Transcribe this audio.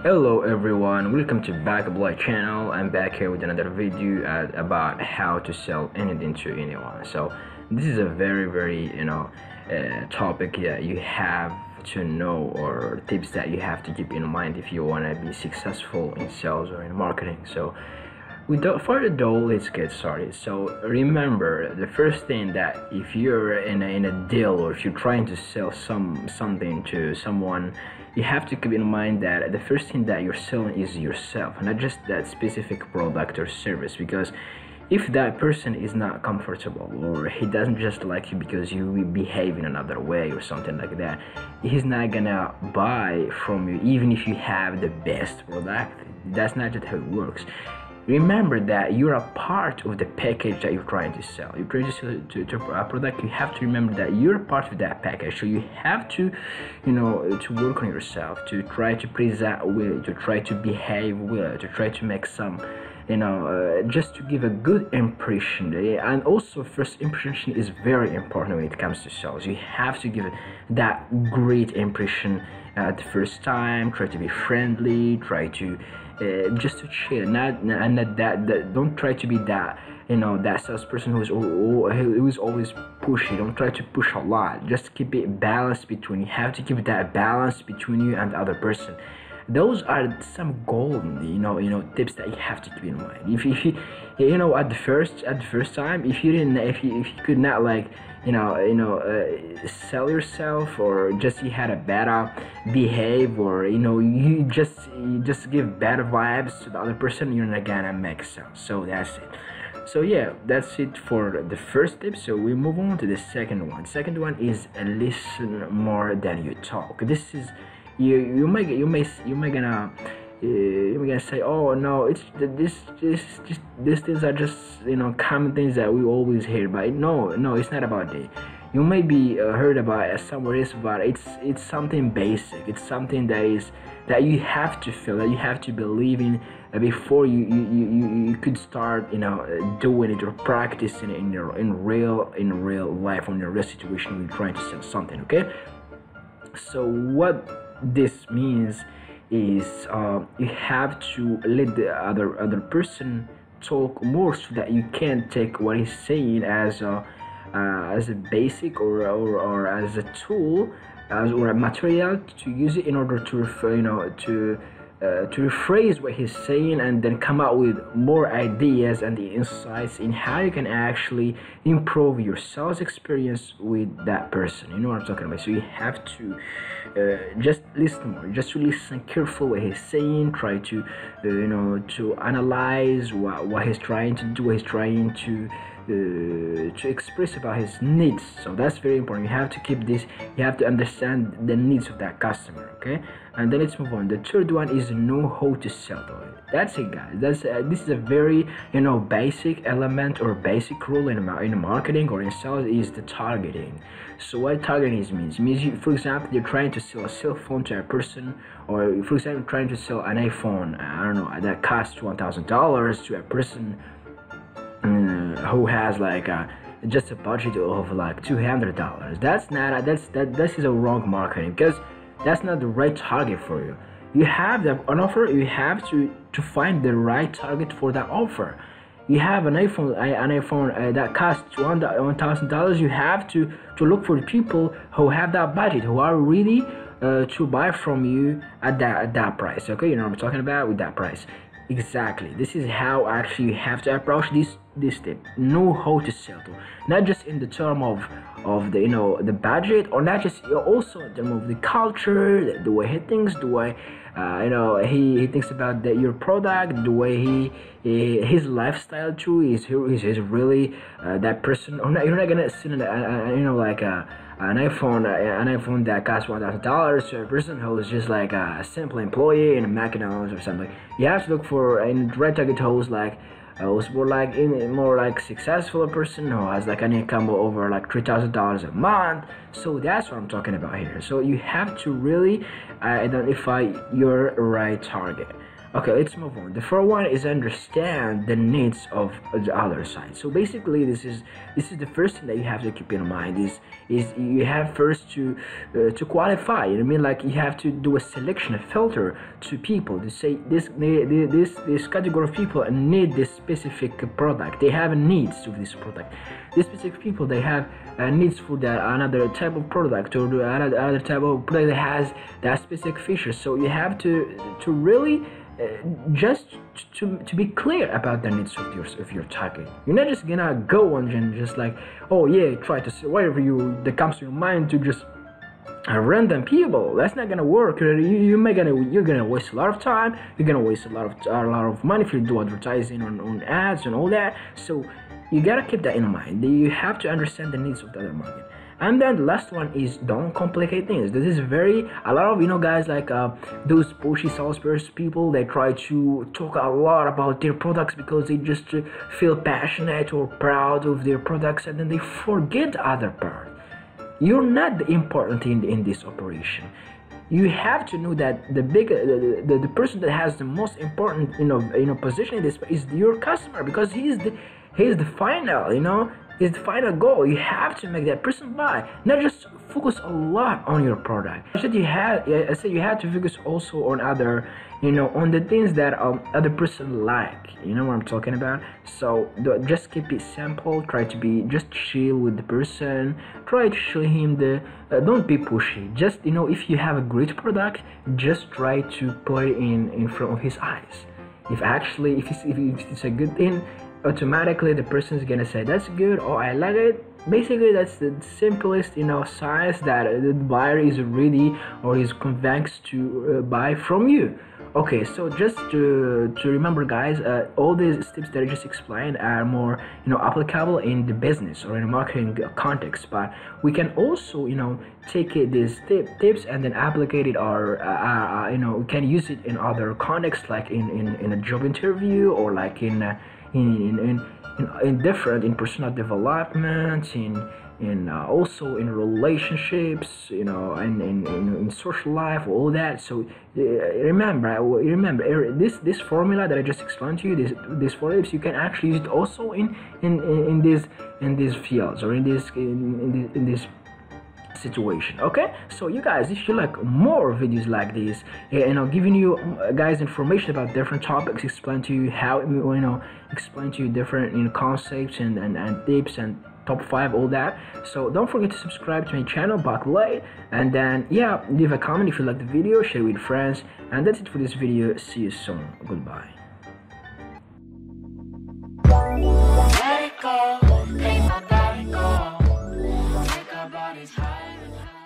Hello everyone, welcome to BokyInsights channel. I'm back here with another video about how to sell anything to anyone. So this is a very topic that you have to know, or tips that you have to keep in mind if you want to be successful in sales or in marketing. So without further ado, let's get started. So remember, the first thing that if you're in a deal, or if you're trying to sell something to someone, you have to keep in mind that the first thing that you're selling is yourself, not just that specific product or service. Because if that person is not comfortable, or he doesn't just like you because you behave in another way or something like that, he's not gonna buy from you even if you have the best product. That's not just how it works. Remember that you're a part of the package that you're trying to sell. You're trying to sell to a product. You have to remember that you're part of that package. So you have to, to work on yourself, to try to present well, to try to behave well, to try to make some, just to give a good impression. And also, first impression is very important when it comes to sales. You have to give that great impression at the first time. Try to be friendly. Try to just to chill, not that don't try to be that that salesperson who's always pushy. Don't try to push a lot. Just keep it balanced between. You have to keep that balance between you and the other person. Those are some golden tips that you have to keep in mind. If you at the first time, if you could not sell yourself, or just you had a bad behave, or you just give bad vibes to the other person, you're not gonna make sense. So that's it. So yeah, that's it for the first tip. So we move on to the second one. Second one is listen more than you talk. This is you may gonna say, oh no, it's these things are just common things that we always hear. But no, it's not about that. You may be heard about it somewhere else, but it's something basic. It's something that you have to feel, that you have to believe in before you could start doing it or practicing it in real life, on your real situation when you're trying to sell something. Okay, so what this means is you have to let the other person talk more, so that you can take what he's saying as a basic or as a tool, or a material to use it in order to rephrase what he's saying, and then come out with more ideas and the insights in how you can actually improve your sales experience with that person. You know what I'm talking about? So you have to just listen more, just to listen carefully what he's saying. Try to to analyze what he's trying to do, what he's trying to express about his needs. So that's very important. You have to keep this. You have to understand the needs of that customer. Okay, and then let's move on. The third one is know how to sell to it. That's it, guys. This is a very basic element or basic rule in marketing or in sales, is the targeting. So what targeting means you, for example, you're trying to sell a cell phone to a person, or for example trying to sell an iPhone, I don't know, that costs $1,000 to a person who has just a budget of $200. That is a wrong marketing, because that's not the right target for you. You have an offer. You have to find the right target for that offer. You have an iPhone that costs $1,000. You have to look for the people who have that budget, who are ready to buy from you at that price. Okay, you know what I'm talking about, with that price. Exactly. This is how actually you have to approach this tip. Know how to sell to, not just in the term of the budget, or not just, also in terms of the culture, the way he thinks, the way he thinks about your product, the way his lifestyle too is really that person. Or not, you're not gonna send an iPhone that costs $1,000 to a person who is just like a simple employee in a McDonald's or something. You have to look for a right target who's more like successful person, who has like an income over like $3,000 a month. So that's what I'm talking about here. So you have to really identify your right target. Okay, let's move on. The fourth one is understand the needs of the other side. So basically, this is the first thing that you have to keep in mind. Is you have first to qualify. You know what I mean? Like you have to do a selection, a filter to people to say this category of people need this specific product. They have needs to this product. These specific people, they have needs for that another type of product, or another type of product that has that specific feature. So you have to really just to be clear about the needs of your target. You're not just gonna go on and just like, oh yeah, try to say whatever that comes to your mind to just random people. That's not gonna work. You're gonna waste a lot of time. You're gonna waste a lot of money if you do advertising on ads and all that. So you gotta keep that in mind. You have to understand the needs of the other market. And then the last one is don't complicate things. This is a lot of guys like those pushy salesperson people. They try to talk a lot about their products because they just feel passionate or proud of their products, and then they forget the other part. You're not the important in this operation. You have to know that the person that has the most important position in this is your customer, because he's the final is the final goal. You have to make that person buy, not just focus a lot on your product. I said you have to focus also on other, on the things that other person like. You know what I'm talking about? So just keep it simple. Try to be just chill with the person. Try to show him don't be pushy. Just if you have a great product, just try to put it in front of his eyes. If it's a good thing, automatically the person is gonna say that's good, or I like it. Basically that's the simplest signs that the buyer is ready or is convinced to buy from you. Okay, so just to remember, guys, all these tips that I just explained are more applicable in the business or in a marketing context, but we can also take these tips and then applicate it, or we can use it in other contexts, like in a job interview, or like in different, in personal development, also in relationships, and in social life, all that. So remember this formula that I just explained to you, this 4 tips, you can actually use it also in these fields, or in this situation. Okay, so you guys, if you like more videos like this, giving you guys information about different topics, explain to you how explain to you different concepts and tips and top 5, all that. So don't forget to subscribe to my channel, BokyInsights, and then leave a comment if you like the video, share with friends, and that's it for this video. See you soon. Goodbye. Let it go, make my body go, make our bodies higher and higher.